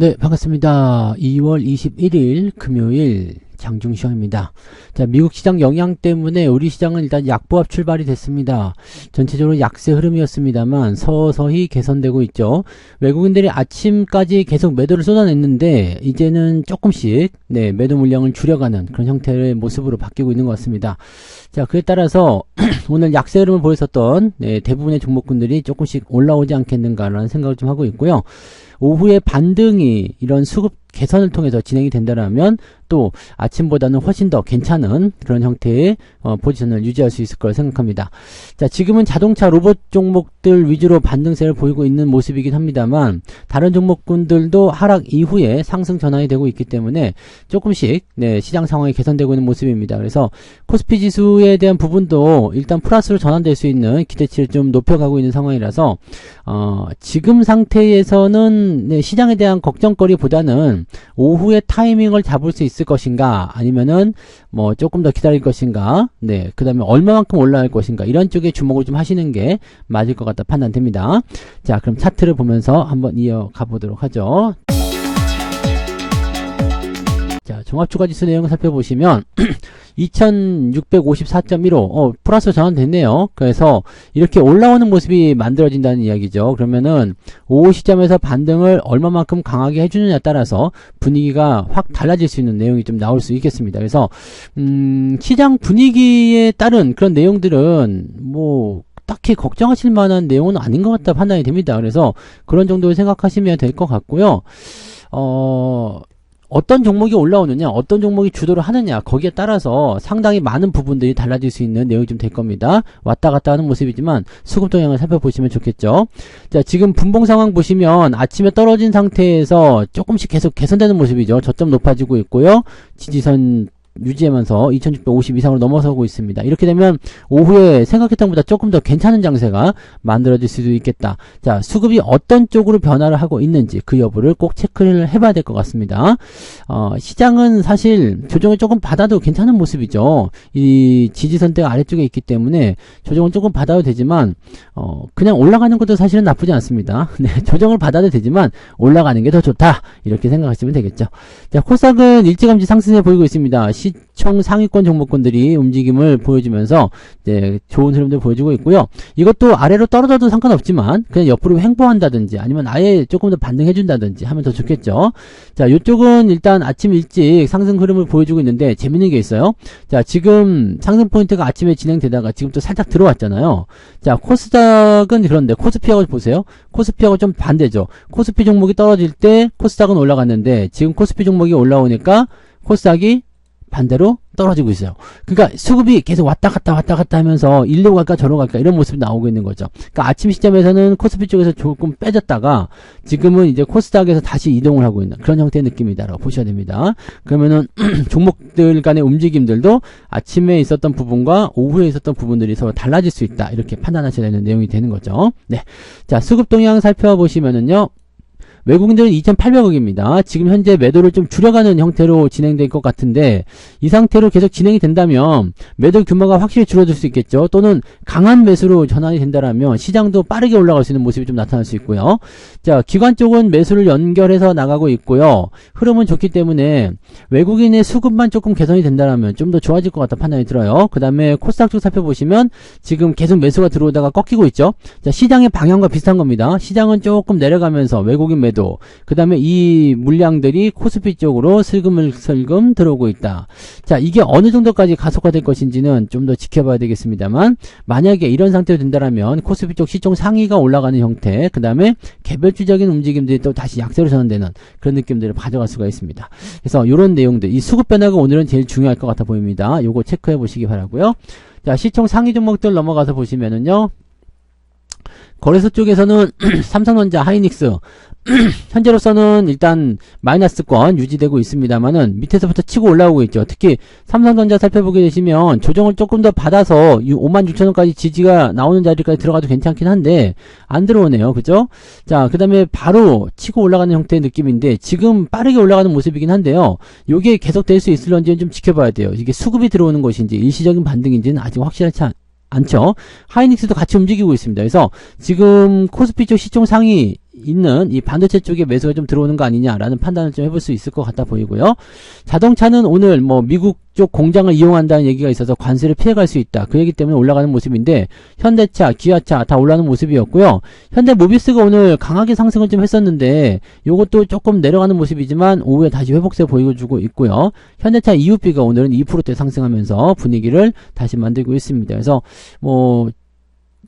네, 반갑습니다. 2월 21일 금요일 장중시황입니다. 자, 미국 시장 영향 때문에 우리 시장은 일단 약보합 출발이 됐습니다. 전체적으로 약세 흐름이었습니다만 서서히 개선되고 있죠. 외국인들이 아침까지 계속 매도를 쏟아냈는데 이제는 조금씩 매도 물량을 줄여가는 그런 형태의 모습으로 바뀌고 있는 것 같습니다. 자, 그에 따라서 오늘 약세 흐름을 보였었던 대부분의 종목군들이 조금씩 올라오지 않겠는가라는 생각을 좀 하고 있고요. 오후에 반등이 이런 수급 개선을 통해서 진행이 된다면 또 아침보다는 훨씬 더 괜찮은 그런 형태의 포지션을 유지할 수 있을 거라 생각합니다. 자, 지금은 자동차 로봇 종목들 위주로 반등세를 보이고 있는 모습이긴 합니다만 다른 종목군들도 하락 이후에 상승 전환이 되고 있기 때문에 조금씩 시장 상황이 개선되고 있는 모습입니다. 그래서 코스피 지수에 대한 부분도 일단 플러스로 전환될 수 있는 기대치를 좀 높여가고 있는 상황이라서 지금 상태에서는 시장에 대한 걱정거리보다는 오후에 타이밍을 잡을 수 있을 것인가 아니면은 뭐 조금 더 기다릴 것인가 그 다음에 얼마만큼 올라갈 것인가 이런 쪽에 주목을 좀 하시는 게 맞을 것 같다 판단됩니다. 자, 그럼 차트를 보면서 한번 이어가 보도록 하죠. 자, 종합주가지수 내용을 살펴보시면 2654.15 플러스 전환됐네요. 그래서 이렇게 올라오는 모습이 만들어진다는 이야기죠. 그러면은 오후 시점에서 반등을 얼마만큼 강하게 해주느냐에 따라서 분위기가 확 달라질 수 있는 내용이 좀 나올 수 있겠습니다. 그래서 시장 분위기에 따른 그런 내용들은 뭐 딱히 걱정하실 만한 내용은 아닌 것 같다 판단이 됩니다. 그래서 그런 정도를 생각하시면 될 것 같고요. 어떤 종목이 올라오느냐, 어떤 종목이 주도를 하느냐, 거기에 따라서 상당히 많은 부분들이 달라질 수 있는 내용이 좀 될 겁니다. 왔다 갔다 하는 모습이지만 수급 동향을 살펴보시면 좋겠죠. 자, 지금 분봉 상황 보시면 아침에 떨어진 상태에서 조금씩 계속 개선되는 모습이죠. 저점 높아지고 있고요. 지지선 유지하면서 2650 이상으로 넘어서고 있습니다. 이렇게 되면 오후에 생각했던 것보다 조금 더 괜찮은 장세가 만들어질 수도 있겠다. 자, 수급이 어떤 쪽으로 변화를 하고 있는지 그 여부를 꼭 체크를 해봐야 될 것 같습니다. 시장은 사실 조정을 조금 받아도 괜찮은 모습이죠. 이 지지선대가 아래쪽에 있기 때문에 조정을 조금 받아도 되지만 그냥 올라가는 것도 사실은 나쁘지 않습니다. 조정을 받아도 되지만 올라가는 게 더 좋다. 이렇게 생각하시면 되겠죠. 자, 코스닥은 일찌감치 상승세 보이고 있습니다. 시총 상위권 종목군들이 움직임을 보여주면서 좋은 흐름도 보여주고 있고요. 이것도 아래로 떨어져도 상관없지만 그냥 옆으로 횡보한다든지 아니면 아예 조금 더 반등해준다든지 하면 더 좋겠죠. 자, 이쪽은 일단 아침 일찍 상승 흐름을 보여주고 있는데 재밌는 게 있어요. 자, 지금 상승 포인트가 아침에 진행되다가 지금 또 살짝 들어왔잖아요. 자, 코스닥은 그런데 코스피하고 보세요. 코스피하고 좀 반대죠. 코스피 종목이 떨어질 때 코스닥은 올라갔는데 지금 코스피 종목이 올라오니까 코스닥이 반대로 떨어지고 있어요. 그러니까 수급이 계속 왔다 갔다 하면서 일로 갈까 저로 갈까 이런 모습이 나오고 있는 거죠. 그러니까 아침 시점에서는 코스피 쪽에서 조금 빼졌다가 지금은 이제 코스닥에서 다시 이동을 하고 있는 그런 형태의 느낌이다라고 보셔야 됩니다. 그러면은 종목들 간의 움직임들도 아침에 있었던 부분과 오후에 있었던 부분들이 서로 달라질 수 있다. 이렇게 판단하셔야 되는 내용이 되는 거죠. 네. 자, 수급 동향 살펴보시면은요. 외국인들은 2,800억입니다. 지금 현재 매도를 좀 줄여가는 형태로 진행될 것 같은데 이 상태로 계속 진행이 된다면 매도 규모가 확실히 줄어들 수 있겠죠. 또는 강한 매수로 전환이 된다면 시장도 빠르게 올라갈 수 있는 모습이 좀 나타날 수 있고요. 자, 기관 쪽은 매수를 연결해서 나가고 있고요. 흐름은 좋기 때문에 외국인의 수급만 조금 개선이 된다면 좀 더 좋아질 것 같다 판단이 들어요. 그 다음에 코스닥 쪽 살펴보시면 지금 계속 매수가 들어오다가 꺾이고 있죠. 자, 시장의 방향과 비슷한 겁니다. 시장은 조금 내려가면서 외국인 매도 그 다음에 이 물량들이 코스피 쪽으로 슬금슬금 들어오고 있다. 자, 이게 어느 정도까지 가속화될 것인지는 좀 더 지켜봐야 되겠습니다만 만약에 이런 상태로 된다면 코스피 쪽 시총 상위가 올라가는 형태 그 다음에 개별주적인 움직임들이 또 다시 약세로 전환되는 그런 느낌들을 가져갈 수가 있습니다. 그래서 이런 내용들 이 수급 변화가 오늘은 제일 중요할 것 같아 보입니다. 요거 체크해 보시기 바라고요. 자, 시총 상위 종목들 넘어가서 보시면은요. 거래소 쪽에서는 삼성전자, 하이닉스 현재로서는 일단 마이너스권 유지되고 있습니다만은 밑에서부터 치고 올라오고 있죠. 특히 삼성전자 살펴보게 되시면 조정을 조금 더 받아서 56,000원까지 지지가 나오는 자리까지 들어가도 괜찮긴 한데 안 들어오네요. 그죠? 자, 그 다음에 바로 치고 올라가는 형태의 느낌인데 지금 빠르게 올라가는 모습이긴 한데요. 요게 계속 될 수 있을런지는 좀 지켜봐야 돼요. 이게 수급이 들어오는 것인지 일시적인 반등인지는 아직 확실하지 않죠. 하이닉스도 같이 움직이고 있습니다. 그래서 지금 코스피 쪽 시총 상위 있는 이 반도체 쪽에 매수가 좀 들어오는 거 아니냐라는 판단을 좀 해볼 수 있을 것 같아 보이고요. 자동차는 오늘 뭐 미국 쪽 공장을 이용한다는 얘기가 있어서 관세를 피해갈 수 있다. 그 얘기 때문에 올라가는 모습인데 현대차, 기아차 다 올라가는 모습이었고요. 현대모비스가 오늘 강하게 상승을 좀 했었는데 요것도 조금 내려가는 모습이지만 오후에 다시 회복세 보여주고 있고요. 현대차 EUP가 오늘은 2%대 상승하면서 분위기를 다시 만들고 있습니다. 그래서 뭐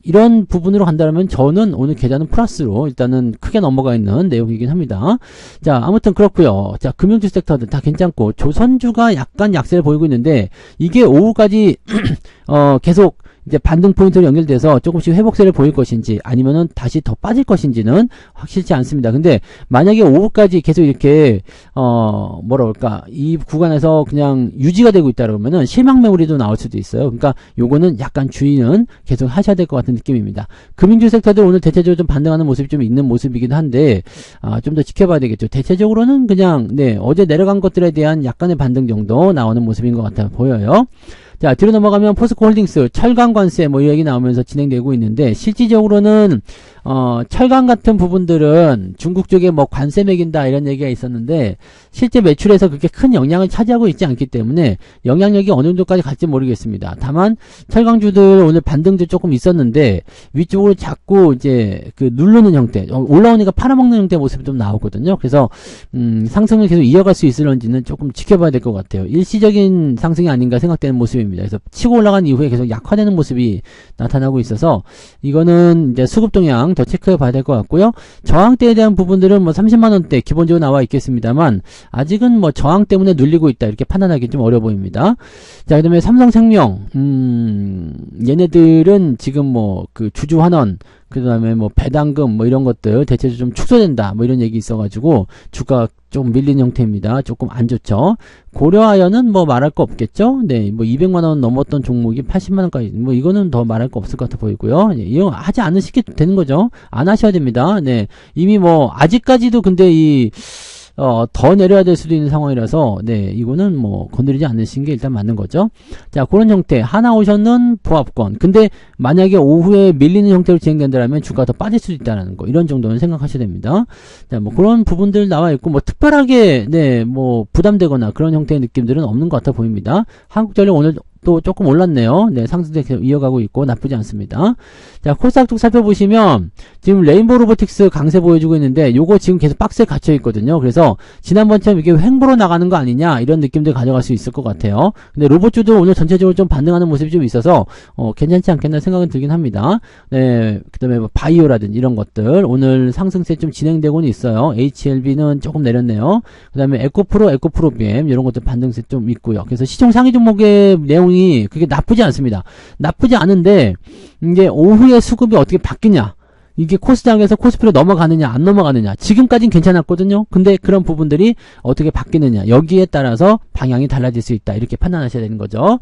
이런 부분으로 간다면 저는 오늘 계좌는 플러스로 일단은 크게 넘어가 있는 내용이긴 합니다. 자, 아무튼 그렇고요. 자, 금융주 섹터들 다 괜찮고 조선주가 약간 약세를 보이고 있는데 이게 오후까지 계속 이제 반등 포인트로 연결돼서 조금씩 회복세를 보일 것인지 아니면은 다시 더 빠질 것인지는 확실치 않습니다. 근데 만약에 오후까지 계속 이렇게 뭐라 그럴까 이 구간에서 그냥 유지가 되고 있다 그러면은 실망 매물이도 나올 수도 있어요. 그러니까 요거는 약간 주의는 계속 하셔야 될 것 같은 느낌입니다. 금융주 섹터들 오늘 대체적으로 좀 반등하는 모습이 좀 있는 모습이긴 한데 좀 더 지켜봐야 되겠죠. 대체적으로는 그냥 어제 내려간 것들에 대한 약간의 반등 정도 나오는 모습인 것 같아 보여요. 자, 뒤로 넘어가면 포스코홀딩스 철강 관세 뭐 이 얘기 나오면서 진행되고 있는데 실질적으로는 철강 같은 부분들은 중국 쪽에 뭐 관세 매긴다 이런 얘기가 있었는데 실제 매출에서 그렇게 큰 영향을 차지하고 있지 않기 때문에 영향력이 어느 정도까지 갈지 모르겠습니다. 다만 철강주들 오늘 반등도 조금 있었는데 위쪽으로 자꾸 이제 그 누르는 형태 올라오니까 팔아먹는 형태의 모습이 좀 나오거든요. 그래서 상승을 계속 이어갈 수 있을런지는 조금 지켜봐야 될 것 같아요. 일시적인 상승이 아닌가 생각되는 모습입니다. 그래서 치고 올라간 이후에 계속 약화되는 모습이 나타나고 있어서 이거는 이제 수급 동향 더 체크해 봐야 될 것 같고요. 저항대에 대한 부분들은 뭐 30만원대 기본적으로 나와 있겠습니다만 아직은 뭐 저항 때문에 눌리고 있다 이렇게 판단하기 좀 어려 보입니다. 자, 그 다음에 삼성생명 얘네들은 지금 뭐 그 주주환원 그 다음에 뭐 배당금 뭐 이런 것들 대체적으로 좀 축소된다 뭐 이런 얘기 있어가지고 주가 좀 밀린 형태입니다. 조금 안 좋죠. 고려아연은 뭐 말할 거 없겠죠. 네, 뭐 200만원 넘었던 종목이 80만원까지 뭐 이거는 더 말할 거 없을 것 같아 보이고요. 네, 이거 하지 않으시게 되는 거죠. 안 하셔야 됩니다. 네, 이미 뭐 아직까지도 근데 더 내려야 될 수도 있는 상황이라서, 네, 이거는 뭐, 건드리지 않으신 게 일단 맞는 거죠. 자, 그런 형태. 하나오션은 보합권. 근데, 만약에 오후에 밀리는 형태로 진행된다면 주가가 더 빠질 수도 있다는 거. 이런 정도는 생각하셔야 됩니다. 자, 뭐, 그런 부분들 나와 있고, 뭐, 특별하게, 네, 뭐, 부담되거나 그런 형태의 느낌들은 없는 것 같아 보입니다. 한국전력 오늘 또 조금 올랐네요. 네, 상승세 계속 이어가고 있고 나쁘지 않습니다. 자, 코스닥 쪽 살펴보시면 지금 레인보우 로보틱스 강세 보여주고 있는데 요거 지금 계속 박스에 갇혀 있거든요. 그래서 지난번처럼 이게 횡보로 나가는 거 아니냐 이런 느낌들 가져갈 수 있을 것 같아요. 근데 로봇주도 오늘 전체적으로 좀 반등하는 모습이 좀 있어서 괜찮지 않겠나 생각은 들긴 합니다. 네, 그다음에 뭐 바이오라든지 이런 것들 오늘 상승세 좀 진행되고는 있어요. HLB는 조금 내렸네요. 그다음에 에코프로 BM 이런 것들 반등세 좀 있고요. 그래서 시총 상위 종목의 내용 그게 나쁘지 않습니다. 나쁘지 않은데 이제 오후에 수급이 어떻게 바뀌냐 이게 코스닥에서 코스피로 넘어가느냐 안 넘어가느냐 지금까지는 괜찮았거든요. 근데 그런 부분들이 어떻게 바뀌느냐 여기에 따라서 방향이 달라질 수 있다 이렇게 판단하셔야 되는 거죠.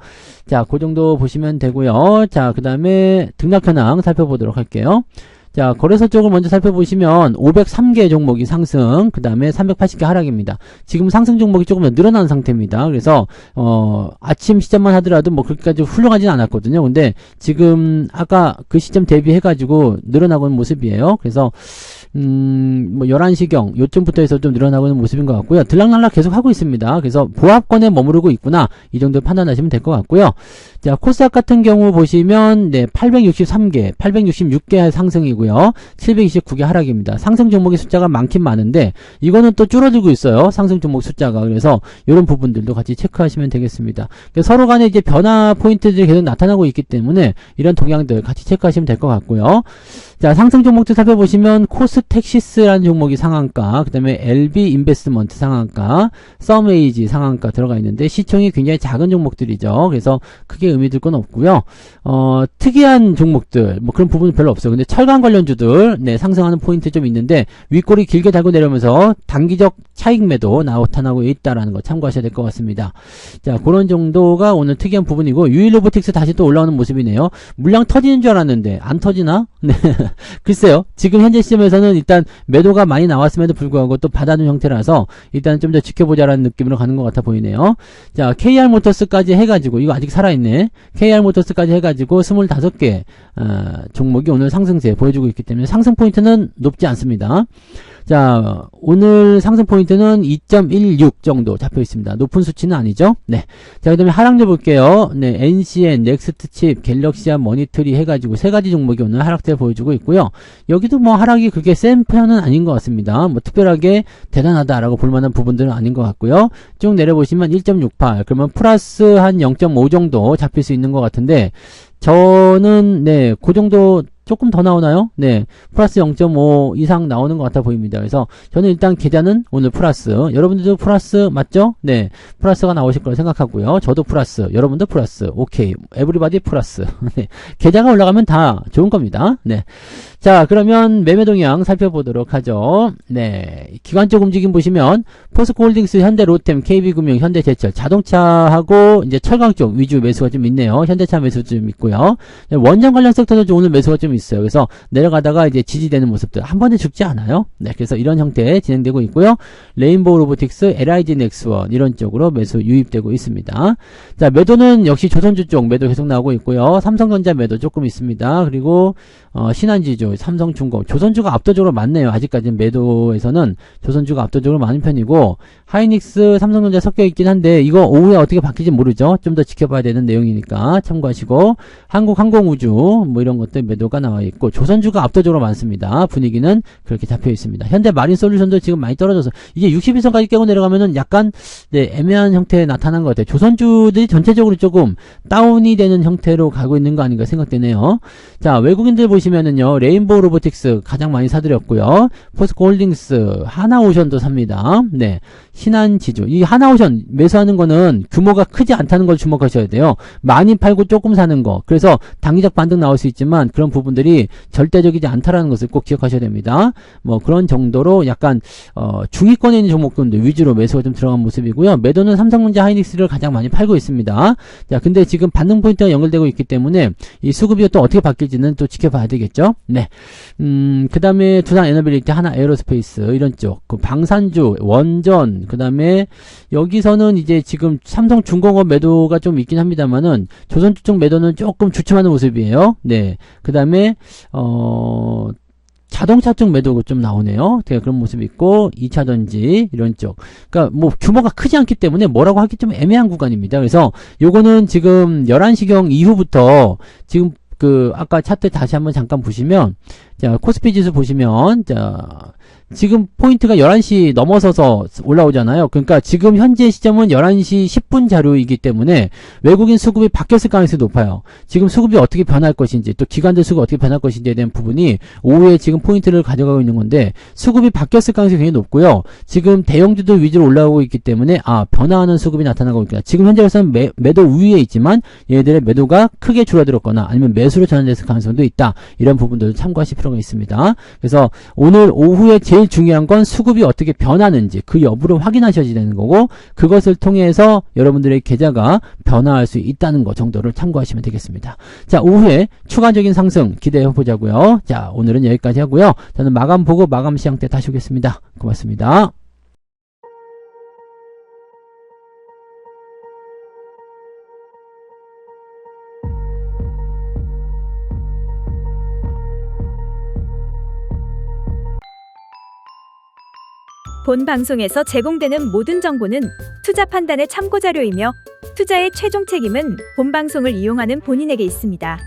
자, 그 정도 보시면 되고요. 자, 그 다음에 등락 현황 살펴보도록 할게요. 자, 거래소 쪽을 먼저 살펴보시면 503개 종목이 상승, 그 다음에 380개 하락입니다. 지금 상승 종목이 조금 더 늘어난 상태입니다. 그래서 아침 시점만 하더라도 뭐 그렇게까지 훌륭하진 않았거든요. 근데 지금 아까 그 시점 대비해가지고 늘어나고 있는 모습이에요. 그래서 뭐 11시경 요쯤부터 해서 좀 늘어나고 있는 모습인 것 같고요. 들락날락 계속 하고 있습니다. 그래서 보합권에 머무르고 있구나 이 정도 판단하시면 될 것 같고요. 자, 코스닥 같은 경우 보시면 네 863개 866개 상승이고요. 729개 하락입니다. 상승 종목의 숫자가 많긴 많은데 이거는 또 줄어들고 있어요. 상승 종목 숫자가. 그래서 이런 부분들도 같이 체크하시면 되겠습니다. 서로 간에 이제 변화 포인트들이 계속 나타나고 있기 때문에 이런 동향들 같이 체크하시면 될 것 같고요. 자, 상승 종목들 살펴보시면 코스텍시스라는 종목이 상한가, 그 다음에 LB 인베스트먼트 상한가, 썸에이지 상한가 들어가 있는데 시총이 굉장히 작은 종목들이죠. 그래서 크게 의미 들 건 없고요. 특이한 종목들 뭐 그런 부분은 별로 없어요. 근데 철강 관련주들 네, 상승하는 포인트 좀 있는데 윗꼬리 길게 달고 내려오면서 단기적 차익 매도 나타나고 있다라는 거 참고하셔야 될 것 같습니다. 자, 그런 정도가 오늘 특이한 부분이고 유일로보틱스 다시 또 올라오는 모습이네요. 물량 터지는 줄 알았는데 안 터지나? 네. 글쎄요. 지금 현재 시점에서는 일단 매도가 많이 나왔음에도 불구하고 또 받아둔 형태라서 일단 좀 더 지켜보자라는 느낌으로 가는 것 같아 보이네요. 자, KR모터스까지 해가지고 이거 아직 살아있네. KR모터스까지 해가지고 25개 종목이 오늘 상승세 보여주고 있기 때문에 상승 포인트는 높지 않습니다. 자, 오늘 상승 포인트는 2.16 정도 잡혀 있습니다. 높은 수치는 아니죠? 네. 자, 그 다음에 하락률 볼게요. 네, NCN, 넥스트칩, 갤럭시아, 머니터리 해가지고 세 가지 종목이 오늘 하락세 보여주고 있고요. 여기도 뭐 하락이 그렇게 센 편은 아닌 것 같습니다. 뭐 특별하게 대단하다라고 볼 만한 부분들은 아닌 것 같고요. 쭉 내려보시면 1.68, 그러면 플러스 한 0.5 정도 잡힐 수 있는 것 같은데, 저는, 네, 그 정도 조금 더 나오나요? 네, 플러스 0.5 이상 나오는 것 같아 보입니다. 그래서 저는 일단 계좌는 오늘 플러스, 여러분들도 플러스 맞죠? 네, 플러스가 나오실 거라 생각하고요. 저도 플러스, 여러분도 플러스, 오케이, 에브리바디 플러스. 네, 계좌가 올라가면 다 좋은 겁니다. 네, 자, 그러면 매매 동향 살펴보도록 하죠. 네, 기관적 움직임 보시면 포스코홀딩스, 현대, 로템, KB금융, 현대제철, 자동차하고 이제 철강 쪽 위주 매수가 좀 있네요. 현대차 매수 좀 있고요. 원전 관련 섹터도 오늘 매수가 좀 있어요. 그래서 내려가다가 이제 지지되는 모습들 한 번에 죽지 않아요. 네, 그래서 이런 형태 진행되고 있고요. 레인보우 로보틱스, LIG 넥스원 이런 쪽으로 매수 유입되고 있습니다. 자, 매도는 역시 조선주 쪽 매도 계속 나오고 있고요. 삼성전자 매도 조금 있습니다. 그리고 신한지주, 삼성중공, 조선주가 압도적으로 많네요. 아직까지는 매도에서는 조선주가 압도적으로 많은 편이고, 하이닉스, 삼성전자 섞여 있긴 한데 이거 오후에 어떻게 바뀔지 모르죠. 좀 더 지켜봐야 되는 내용이니까 참고하시고, 한국항공우주 뭐 이런 것들 매도가 나와 있고, 조선주가 압도적으로 많습니다. 분위기는 그렇게 잡혀 있습니다. 현대 마린솔루션도 지금 많이 떨어져서 이게 61선까지 깨고 내려가면은 약간 네, 애매한 형태에 나타난 것 같아요. 조선주들이 전체적으로 조금 다운이 되는 형태로 가고 있는 거 아닌가 생각되네요. 자, 외국인들 보시면은요, 레인보우 로보틱스 가장 많이 사들였고요. 포스코홀딩스, 하나오션도 삽니다. 네, 신한지주. 이 하나오션 매수하는 거는 규모가 크지 않다는 걸 주목하셔야 돼요. 많이 팔고 조금 사는 거. 그래서 단기적 반등 나올 수 있지만 그런 부분들이 절대적이지 않다라는 것을 꼭 기억하셔야 됩니다. 뭐 그런 정도로 약간 중위권에 있는 종목들 위주로 매수가 좀 들어간 모습이고요. 매도는 삼성전자, 하이닉스를 가장 많이 팔고 있습니다. 자, 근데 지금 반등 포인트가 연결되고 있기 때문에 이 수급이 또 어떻게 바뀔지는 또 지켜봐야 되겠죠. 네. 그 다음에 두산 에너빌리티, 하나 에어로스페이스 이런 쪽, 그 방산주, 원전, 그 다음에 여기서는 이제 지금 삼성중공업 매도가 좀 있긴 합니다만은 조선주 쪽 매도는 조금 주춤하는 모습이에요. 네. 그 다음에 자동차 쪽 매도가 좀 나오네요. 되게 그런 모습이 있고, 2차전지, 이런 쪽. 그러니까 뭐 규모가 크지 않기 때문에 뭐라고 하기 좀 애매한 구간입니다. 그래서 요거는 지금 11시경 이후부터 지금 아까 차트 다시 한번 잠깐 보시면, 자, 코스피 지수 보시면, 자, 지금 포인트가 11시 넘어서서 올라오잖아요. 그러니까 지금 현재 시점은 11시 10분 자료이기 때문에 외국인 수급이 바뀌었을 가능성이 높아요. 지금 수급이 어떻게 변할 것인지, 또 기관들 수급이 어떻게 변할 것인지에 대한 부분이 오후에 지금 포인트를 가져가고 있는 건데, 수급이 바뀌었을 가능성이 굉장히 높고요. 지금 대형주들 위주로 올라오고 있기 때문에 변화하는 수급이 나타나고 있구나. 지금 현재로서는 매도 우위에 있지만 얘들의 매도가 크게 줄어들었거나 아니면 매수로 전환됐을 가능성도 있다. 이런 부분들도 참고하실 필요가 있습니다. 그래서 오늘 오후에 제일 중요한 건 수급이 어떻게 변하는지 그 여부를 확인하셔야 되는 거고, 그것을 통해서 여러분들의 계좌가 변화할 수 있다는 것 정도를 참고하시면 되겠습니다. 자, 오후에 추가적인 상승 기대해 보자고요. 자, 오늘은 여기까지 하고요. 저는 마감 보고 마감 시장 때 다시 오겠습니다. 고맙습니다. 본 방송에서 제공되는 모든 정보는 투자 판단의 참고 자료이며 투자의 최종 책임은 본 방송을 이용하는 본인에게 있습니다.